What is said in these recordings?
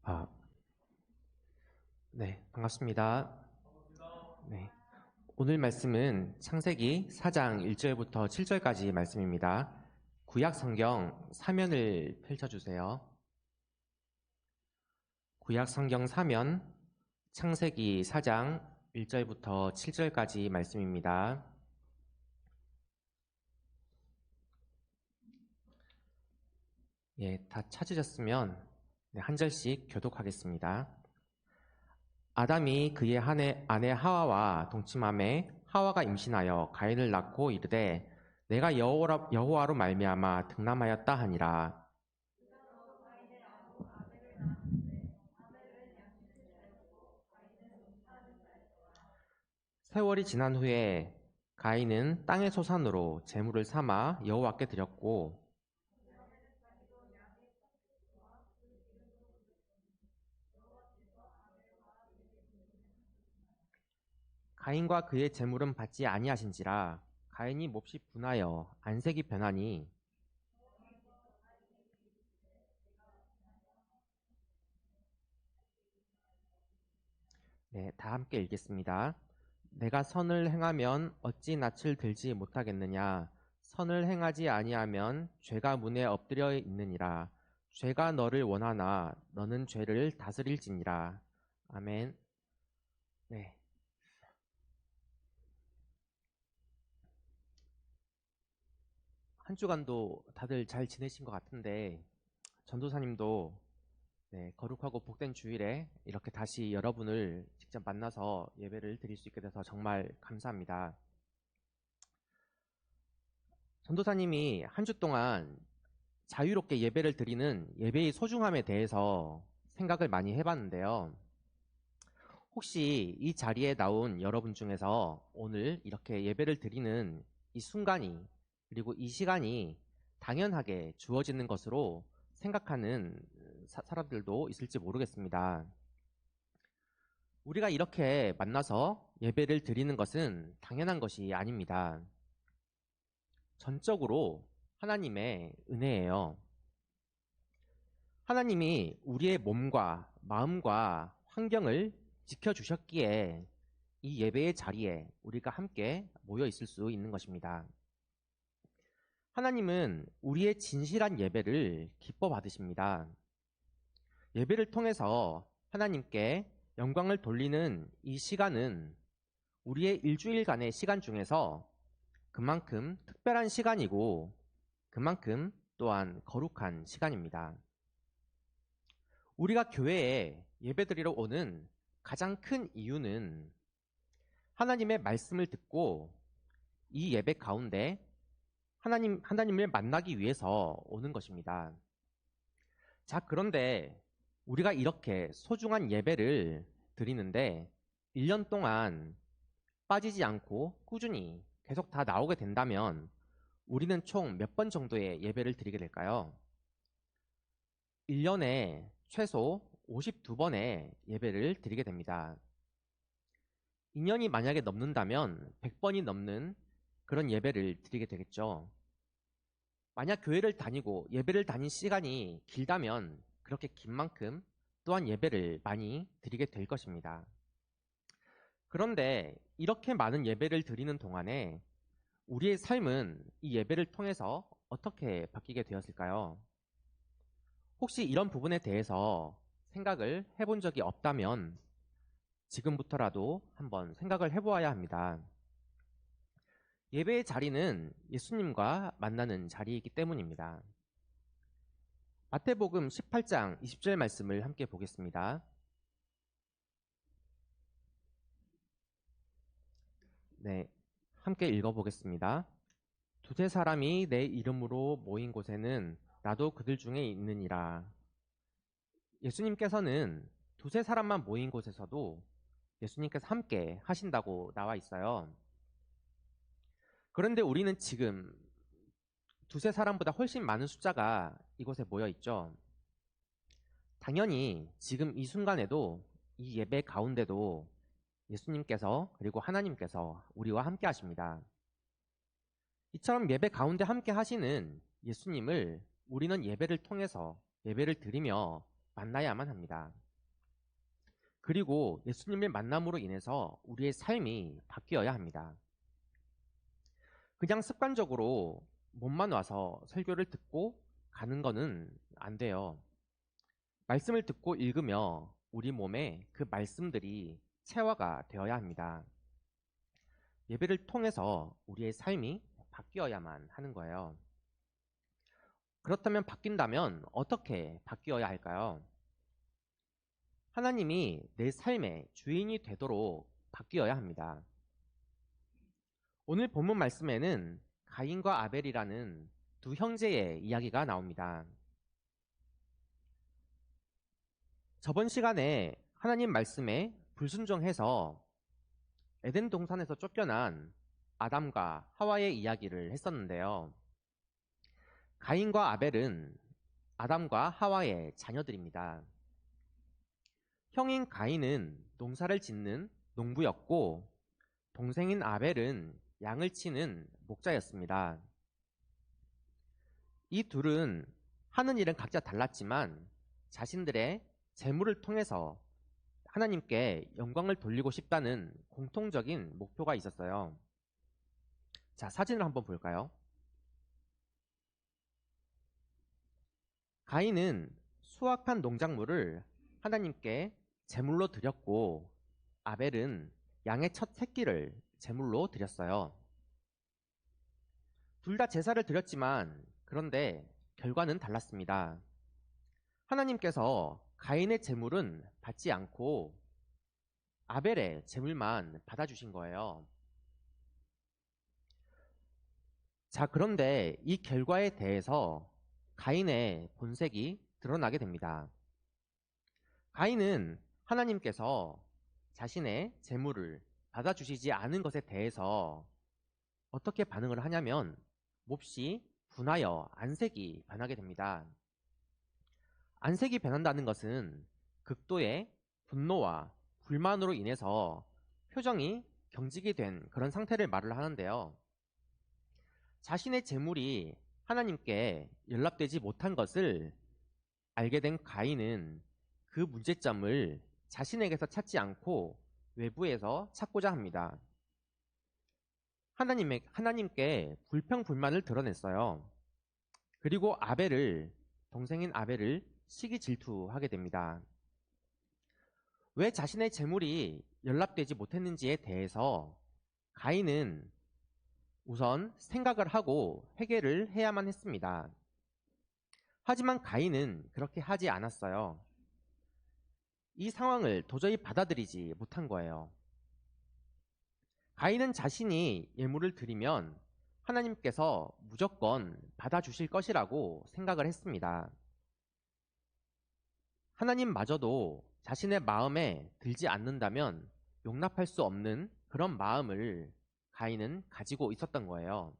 아, 네, 반갑습니다. 네, 오늘 말씀은 창세기 4장 1절부터 7절까지 말씀입니다. 구약 성경 사면을 펼쳐주세요. 구약 성경 사면 창세기 4장 1절부터 7절까지 말씀입니다. 예, 다 찾으셨으면 한 절씩 교독하겠습니다. 아담이 그의 아내 하와와 동침하매 하와가 임신하여 가인을 낳고 이르되 내가 여호와로 말미암아 등남하였다 하니라. 세월이 지난 후에 가인은 땅의 소산으로 제물을 삼아 여호와께 드렸고 가인과 그의 제물은 받지 아니하신지라. 가인이 몹시 분하여 안색이 변하니. 네, 다 함께 읽겠습니다. 내가 선을 행하면 어찌 낯을 들지 못하겠느냐. 선을 행하지 아니하면 죄가 문에 엎드려 있느니라. 죄가 너를 원하나 너는 죄를 다스릴지니라. 아멘. 네. 한 주간도 다들 잘 지내신 것 같은데 전도사님도 거룩하고 복된 주일에 이렇게 다시 여러분을 직접 만나서 예배를 드릴 수 있게 돼서 정말 감사합니다. 전도사님이 한 주 동안 자유롭게 예배를 드리는 예배의 소중함에 대해서 생각을 많이 해봤는데요. 혹시 이 자리에 나온 여러분 중에서 오늘 이렇게 예배를 드리는 이 순간이 그리고 이 시간이 당연하게 주어지는 것으로 생각하는 사람들도 있을지 모르겠습니다. 우리가 이렇게 만나서 예배를 드리는 것은 당연한 것이 아닙니다. 전적으로 하나님의 은혜예요. 하나님이 우리의 몸과 마음과 환경을 지켜주셨기에 이 예배의 자리에 우리가 함께 모여 있을 수 있는 것입니다. 하나님은 우리의 진실한 예배를 기뻐 받으십니다. 예배를 통해서 하나님께 영광을 돌리는 이 시간은 우리의 일주일간의 시간 중에서 그만큼 특별한 시간이고 그만큼 또한 거룩한 시간입니다. 우리가 교회에 예배드리러 오는 가장 큰 이유는 하나님의 말씀을 듣고 이 예배 가운데 하나님을 만나기 위해서 오는 것입니다. 자, 그런데 우리가 이렇게 소중한 예배를 드리는데 1년 동안 빠지지 않고 꾸준히 계속 다 나오게 된다면 우리는 총 몇 번 정도의 예배를 드리게 될까요? 1년에 최소 52번의 예배를 드리게 됩니다. 2년이 만약에 넘는다면 100번이 넘는 그런 예배를 드리게 되겠죠. 만약 교회를 다니고 예배를 다닌 시간이 길다면 그렇게 긴 만큼 또한 예배를 많이 드리게 될 것입니다. 그런데 이렇게 많은 예배를 드리는 동안에 우리의 삶은 이 예배를 통해서 어떻게 바뀌게 되었을까요? 혹시 이런 부분에 대해서 생각을 해본 적이 없다면 지금부터라도 한번 생각을 해보아야 합니다. 예배의 자리는 예수님과 만나는 자리이기 때문입니다. 마태복음 18장 20절 말씀을 함께 보겠습니다. 네, 함께 읽어보겠습니다. 두세 사람이 내 이름으로 모인 곳에는 나도 그들 중에 있느니라. 예수님께서는 두세 사람만 모인 곳에서도 예수님께서 함께 하신다고 나와 있어요. 그런데 우리는 지금 두세 사람보다 훨씬 많은 숫자가 이곳에 모여 있죠. 당연히 지금 이 순간에도 이 예배 가운데도 예수님께서 그리고 하나님께서 우리와 함께 하십니다. 이처럼 예배 가운데 함께 하시는 예수님을 우리는 예배를 통해서 예배를 드리며 만나야만 합니다. 그리고 예수님을 만남으로 인해서 우리의 삶이 바뀌어야 합니다. 그냥 습관적으로 몸만 와서 설교를 듣고 가는 거는 안 돼요. 말씀을 듣고 읽으며 우리 몸에 그 말씀들이 체화가 되어야 합니다. 예배를 통해서 우리의 삶이 바뀌어야만 하는 거예요. 그렇다면 바뀐다면 어떻게 바뀌어야 할까요? 하나님이 내 삶의 주인이 되도록 바뀌어야 합니다. 오늘 본문 말씀에는 가인과 아벨이라는 두 형제의 이야기가 나옵니다. 저번 시간에 하나님 말씀에 불순종해서 에덴 동산에서 쫓겨난 아담과 하와의 이야기를 했었는데요. 가인과 아벨은 아담과 하와의 자녀들입니다. 형인 가인은 농사를 짓는 농부였고 동생인 아벨은 양을 치는 목자였습니다. 이 둘은 하는 일은 각자 달랐지만 자신들의 재물을 통해서 하나님께 영광을 돌리고 싶다는 공통적인 목표가 있었어요. 자, 사진을 한번 볼까요? 가인은 수확한 농작물을 하나님께 제물로 드렸고 아벨은 양의 첫 새끼를 제물로 드렸어요. 둘 다 제사를 드렸지만 그런데 결과는 달랐습니다. 하나님께서 가인의 제물은 받지 않고 아벨의 제물만 받아주신 거예요. 자, 그런데 이 결과에 대해서 가인의 본색이 드러나게 됩니다. 가인은 하나님께서 자신의 제물을 받아주시지 않은 것에 대해서 어떻게 반응을 하냐면 몹시 분하여 안색이 변하게 됩니다. 안색이 변한다는 것은 극도의 분노와 불만으로 인해서 표정이 경직이 된 그런 상태를 말을 하는데요. 자신의 재물이 하나님께 연락되지 못한 것을 알게 된 가인은 그 문제점을 자신에게서 찾지 않고 외부에서 찾고자 합니다. 하나님께 불평불만을 드러냈어요. 그리고 동생인 아벨을 시기 질투하게 됩니다. 왜 자신의 재물이 연락되지 못했는지에 대해서 가인은 우선 생각을 하고 회개를 해야만 했습니다. 하지만 가인은 그렇게 하지 않았어요. 이 상황을 도저히 받아들이지 못한 거예요. 가인은 자신이 예물을 드리면 하나님께서 무조건 받아주실 것이라고 생각을 했습니다. 하나님마저도 자신의 마음에 들지 않는다면 용납할 수 없는 그런 마음을 가인은 가지고 있었던 거예요.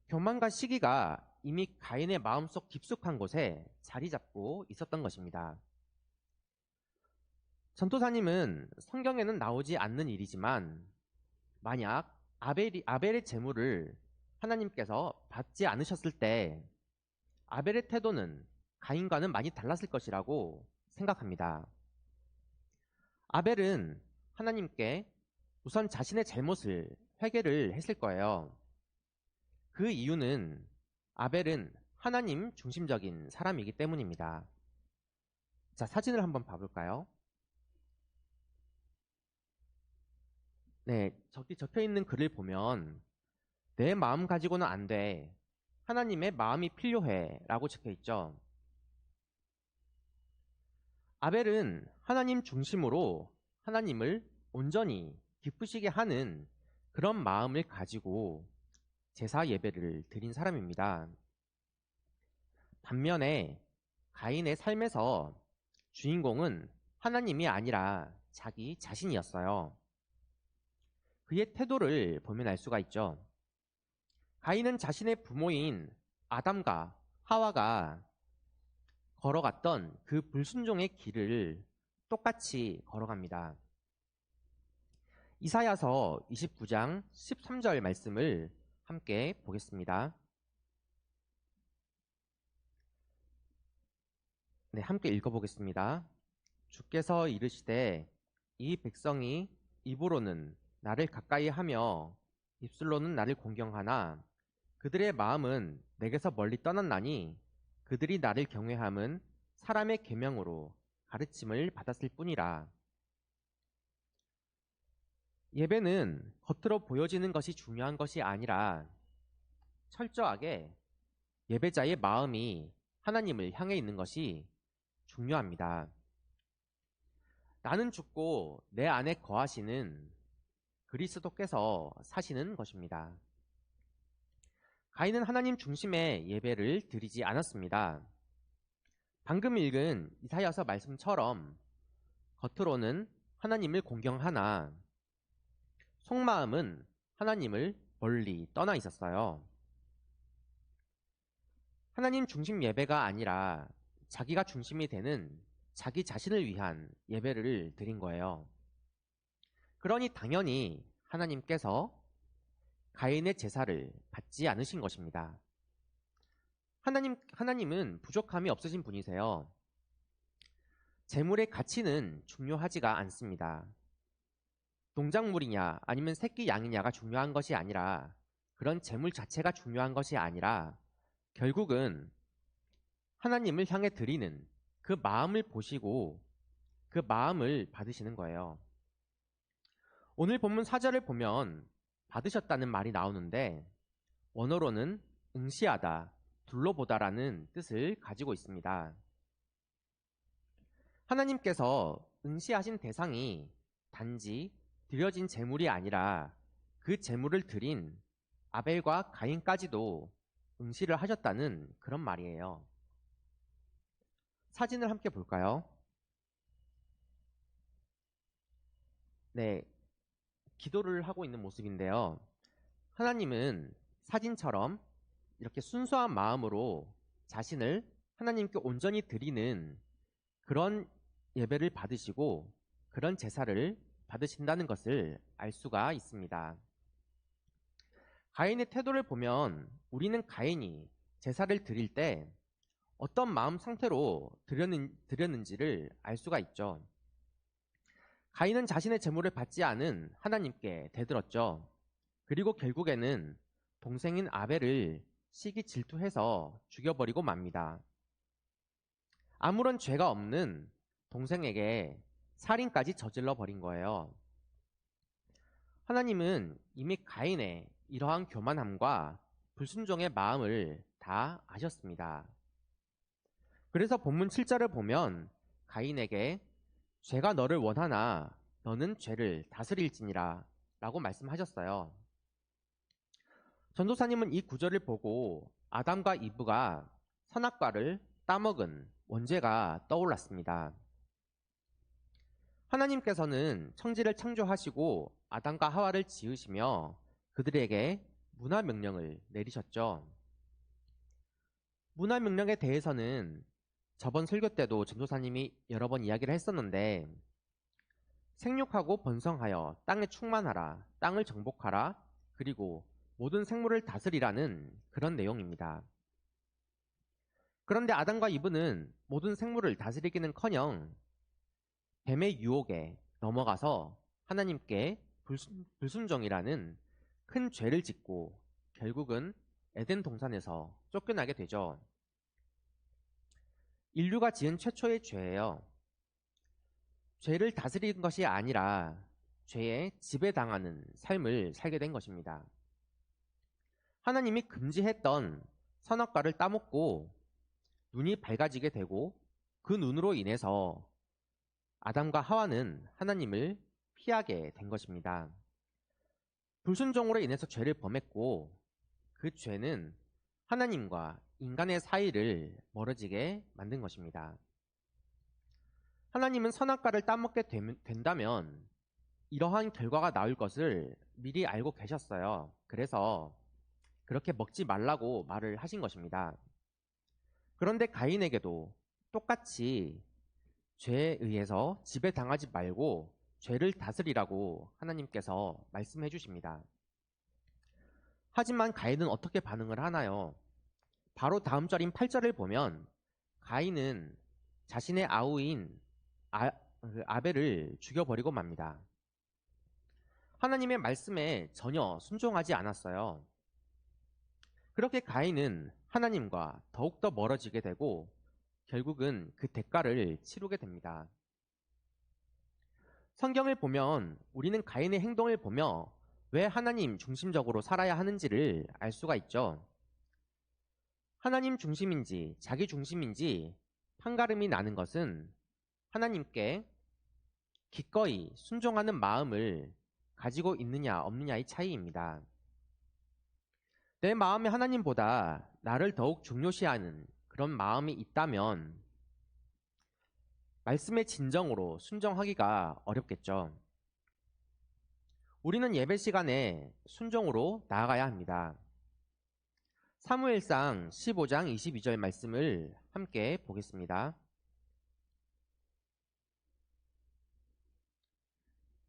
교만과 시기가 이미 가인의 마음속 깊숙한 곳에 자리 잡고 있었던 것입니다. 전도사님은 성경에는 나오지 않는 일이지만 만약 아벨의 제물을 하나님께서 받지 않으셨을 때 아벨의 태도는 가인과는 많이 달랐을 것이라고 생각합니다. 아벨은 하나님께 우선 자신의 잘못을 회개를 했을 거예요. 그 이유는 아벨은 하나님 중심적인 사람이기 때문입니다. 자, 사진을 한번 봐볼까요? 네, 저기 적혀 있는 글을 보면 내 마음 가지고는 안 돼. 하나님의 마음이 필요해 라고 적혀 있죠. 아벨은 하나님 중심으로 하나님을 온전히 기쁘시게 하는 그런 마음을 가지고 제사 예배를 드린 사람입니다. 반면에 가인의 삶에서 주인공은 하나님이 아니라 자기 자신이었어요. 그의 태도를 보면 알 수가 있죠. 가인은 자신의 부모인 아담과 하와가 걸어갔던 그 불순종의 길을 똑같이 걸어갑니다. 이사야서 29장 13절 말씀을 함께 보겠습니다. 네, 함께 읽어보겠습니다. 주께서 이르시되 이 백성이 입으로는 나를 가까이 하며 입술로는 나를 공경하나 그들의 마음은 내게서 멀리 떠났나니 그들이 나를 경외함은 사람의 계명으로 가르침을 받았을 뿐이라. 예배는 겉으로 보여지는 것이 중요한 것이 아니라 철저하게 예배자의 마음이 하나님을 향해 있는 것이 중요합니다. 나는 죽고 내 안에 거하시는 그리스도께서 사시는 것입니다. 가인은 하나님 중심의 예배를 드리지 않았습니다. 방금 읽은 이사야서 말씀처럼 겉으로는 하나님을 공경하나 속마음은 하나님을 멀리 떠나 있었어요. 하나님 중심 예배가 아니라 자기가 중심이 되는 자기 자신을 위한 예배를 드린 거예요. 그러니 당연히 하나님께서 가인의 제사를 받지 않으신 것입니다. 하나님은 부족함이 없으신 분이세요. 재물의 가치는 중요하지가 않습니다. 농작물이냐 아니면 새끼 양이냐가 중요한 것이 아니라 그런 재물 자체가 중요한 것이 아니라 결국은 하나님을 향해 드리는 그 마음을 보시고 그 마음을 받으시는 거예요. 오늘 본문 4절을 보면 받으셨다는 말이 나오는데 원어로는 응시하다, 둘러보다라는 뜻을 가지고 있습니다. 하나님께서 응시하신 대상이 단지 드려진 제물이 아니라 그 제물을 드린 아벨과 가인까지도 응시를 하셨다는 그런 말이에요. 사진을 함께 볼까요? 네, 기도를 하고 있는 모습인데요. 하나님은 사진처럼 이렇게 순수한 마음으로 자신을 하나님께 온전히 드리는 그런 예배를 받으시고 그런 제사를 받으신다는 것을 알 수가 있습니다. 가인의 태도를 보면 우리는 가인이 제사를 드릴 때 어떤 마음 상태로 드렸는지를 알 수가 있죠. 가인은 자신의 제물을 받지 않은 하나님께 대들었죠. 그리고 결국에는 동생인 아벨을 시기 질투해서 죽여버리고 맙니다. 아무런 죄가 없는 동생에게 살인까지 저질러 버린 거예요. 하나님은 이미 가인의 이러한 교만함과 불순종의 마음을 다 아셨습니다. 그래서 본문 7절을 보면 가인에게 죄가 너를 원하나 너는 죄를 다스릴지니라 라고 말씀하셨어요. 전도사님은 이 구절을 보고 아담과 이브가 선악과를 따먹은 원죄가 떠올랐습니다. 하나님께서는 천지를 창조하시고 아담과 하와를 지으시며 그들에게 문화명령을 내리셨죠. 문화명령에 대해서는 저번 설교 때도 전도사님이 여러 번 이야기를 했었는데 생육하고 번성하여 땅에 충만하라, 땅을 정복하라, 그리고 모든 생물을 다스리라는 그런 내용입니다. 그런데 아담과 이브는 모든 생물을 다스리기는커녕 뱀의 유혹에 넘어가서 하나님께 불순종이라는 큰 죄를 짓고 결국은 에덴 동산에서 쫓겨나게 되죠. 인류가 지은 최초의 죄예요. 죄를 다스리는 것이 아니라 죄에 지배당하는 삶을 살게 된 것입니다. 하나님이 금지했던 선악과를 따먹고 눈이 밝아지게 되고 그 눈으로 인해서 아담과 하와는 하나님을 피하게 된 것입니다. 불순종으로 인해서 죄를 범했고 그 죄는 하나님과 인간의 사이를 멀어지게 만든 것입니다. 하나님은 선악과를 따먹게 된다면 이러한 결과가 나올 것을 미리 알고 계셨어요. 그래서 그렇게 먹지 말라고 말을 하신 것입니다. 그런데 가인에게도 똑같이 죄에 의해서 지배당하지 말고 죄를 다스리라고 하나님께서 말씀해 주십니다. 하지만 가인은 어떻게 반응을 하나요? 바로 다음 절인 8절을 보면 가인은 자신의 아우인 아벨을 죽여버리고 맙니다. 하나님의 말씀에 전혀 순종하지 않았어요. 그렇게 가인은 하나님과 더욱더 멀어지게 되고 결국은 그 대가를 치르게 됩니다. 성경을 보면 우리는 가인의 행동을 보며 왜 하나님 중심적으로 살아야 하는지를 알 수가 있죠. 하나님 중심인지 자기 중심인지 판가름이 나는 것은 하나님께 기꺼이 순종하는 마음을 가지고 있느냐 없느냐의 차이입니다. 내 마음에 하나님보다 나를 더욱 중요시하는 그런 마음이 있다면 말씀의 진정으로 순종하기가 어렵겠죠. 우리는 예배 시간에 순종으로 나아가야 합니다. 사무엘상 15장 22절 말씀을 함께 보겠습니다.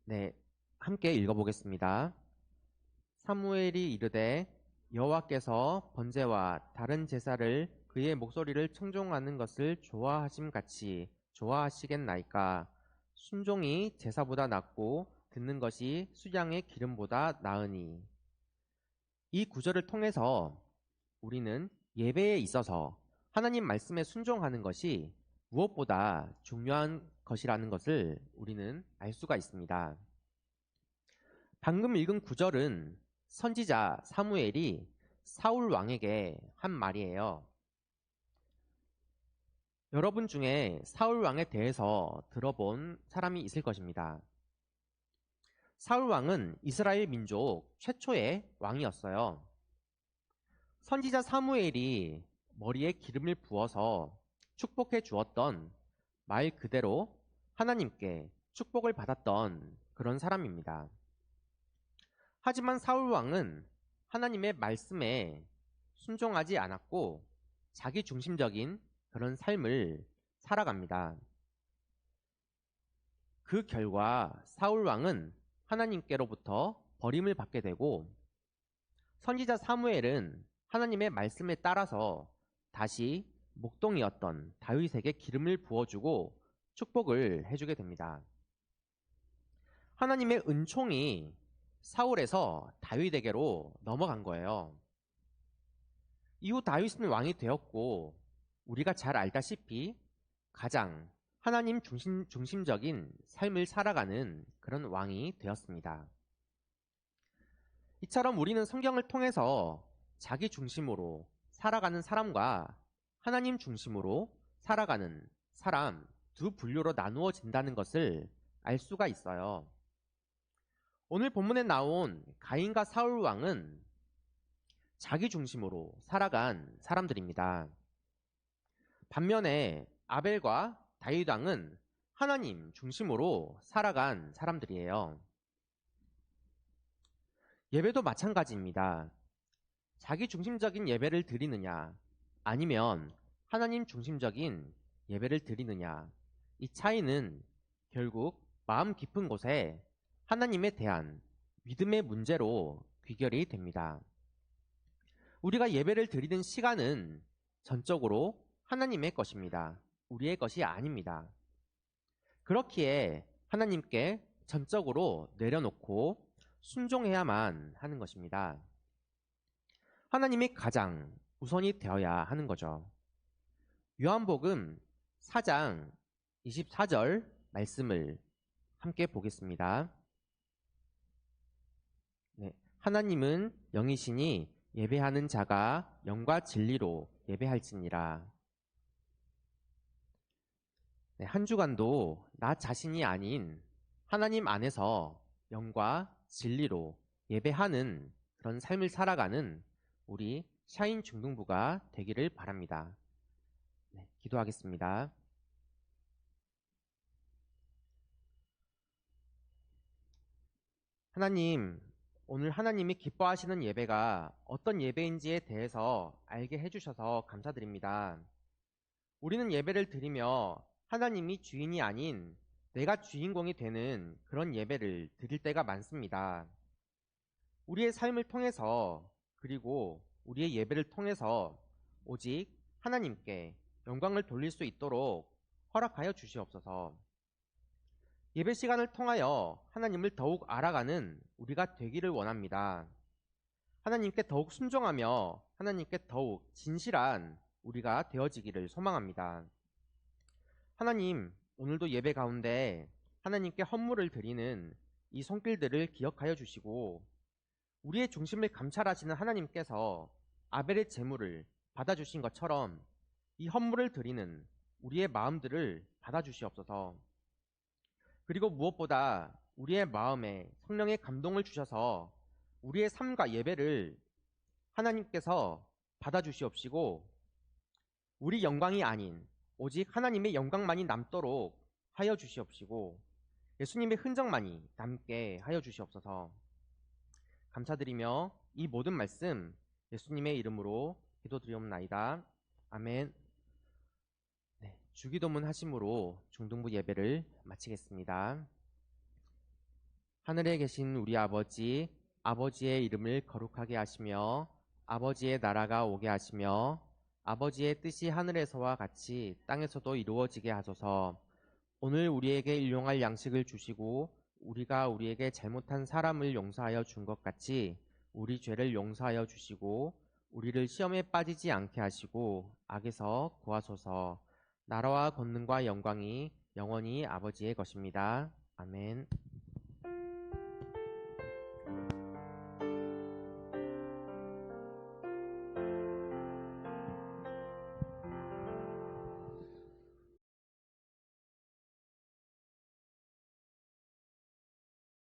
네, 함께 읽어보겠습니다. 사무엘이 이르되 여호와께서 번제와 다른 제사를 그의 목소리를 청종하는 것을 좋아하심 같이 좋아하시겠나이까. 순종이 제사보다 낫고 듣는 것이 수양의 기름보다 나으니. 이 구절을 통해서 우리는 예배에 있어서 하나님 말씀에 순종하는 것이 무엇보다 중요한 것이라는 것을 우리는 알 수가 있습니다. 방금 읽은 구절은 선지자 사무엘이 사울 왕에게 한 말이에요. 여러분 중에 사울 왕에 대해서 들어본 사람이 있을 것입니다. 사울 왕은 이스라엘 민족 최초의 왕이었어요. 선지자 사무엘이 머리에 기름을 부어서 축복해 주었던 말 그대로 하나님께 축복을 받았던 그런 사람입니다. 하지만 사울 왕은 하나님의 말씀에 순종하지 않았고 자기 중심적인 그런 삶을 살아갑니다. 그 결과 사울 왕은 하나님께로부터 버림을 받게 되고 선지자 사무엘은 하나님의 말씀에 따라서 다시 목동이었던 다윗에게 기름을 부어주고 축복을 해주게 됩니다. 하나님의 은총이 사울에서 다윗에게로 넘어간 거예요. 이후 다윗은 왕이 되었고 우리가 잘 알다시피 가장 하나님 중심적인 삶을 살아가는 그런 왕이 되었습니다. 이처럼 우리는 성경을 통해서 자기 중심으로 살아가는 사람과 하나님 중심으로 살아가는 사람 두 분류로 나누어진다는 것을 알 수가 있어요. 오늘 본문에 나온 가인과 사울 왕은 자기 중심으로 살아간 사람들입니다. 반면에 아벨과 다윗 왕은 하나님 중심으로 살아간 사람들이에요. 예배도 마찬가지입니다. 자기 중심적인 예배를 드리느냐 아니면 하나님 중심적인 예배를 드리느냐, 이 차이는 결국 마음 깊은 곳에 하나님에 대한 믿음의 문제로 귀결이 됩니다. 우리가 예배를 드리는 시간은 전적으로 하나님의 것입니다. 우리의 것이 아닙니다. 그렇기에 하나님께 전적으로 내려놓고 순종해야만 하는 것입니다. 하나님이 가장 우선이 되어야 하는 거죠. 요한복음 4장 24절 말씀을 함께 보겠습니다. 네, 하나님은 영이시니 예배하는 자가 영과 진리로 예배할지니라. 네, 한 주간도 나 자신이 아닌 하나님 안에서 영과 진리로 예배하는 그런 삶을 살아가는 우리 샤인 중등부가 되기를 바랍니다. 네, 기도하겠습니다. 하나님, 오늘 하나님이 기뻐하시는 예배가 어떤 예배인지에 대해서 알게 해주셔서 감사드립니다. 우리는 예배를 드리며 하나님이 주인이 아닌 내가 주인공이 되는 그런 예배를 드릴 때가 많습니다. 우리의 삶을 통해서 그리고 우리의 예배를 통해서 오직 하나님께 영광을 돌릴 수 있도록 허락하여 주시옵소서. 예배 시간을 통하여 하나님을 더욱 알아가는 우리가 되기를 원합니다. 하나님께 더욱 순종하며 하나님께 더욱 진실한 우리가 되어지기를 소망합니다. 하나님, 오늘도 예배 가운데 하나님께 헌물을 드리는 이 손길들을 기억하여 주시고 우리의 중심을 감찰하시는 하나님께서 아벨의 제물을 받아주신 것처럼 이 헌물을 드리는 우리의 마음들을 받아주시옵소서. 그리고 무엇보다 우리의 마음에 성령의 감동을 주셔서 우리의 삶과 예배를 하나님께서 받아주시옵시고 우리 영광이 아닌 오직 하나님의 영광만이 남도록 하여 주시옵시고 예수님의 흔적만이 남게 하여 주시옵소서. 감사드리며 이 모든 말씀 예수님의 이름으로 기도드리옵나이다. 아멘. 네, 주기도문 하심으로 중등부 예배를 마치겠습니다. 하늘에 계신 우리 아버지, 아버지의 이름을 거룩하게 하시며 아버지의 나라가 오게 하시며 아버지의 뜻이 하늘에서와 같이 땅에서도 이루어지게 하소서. 오늘 우리에게 일용할 양식을 주시고 우리가 우리에게 잘못한 사람을 용서하여 준 것 같이 우리 죄를 용서하여 주시고 우리를 시험에 빠지지 않게 하시고 악에서 구하소서. 나라와 권능과 영광이 영원히 아버지의 것입니다. 아멘.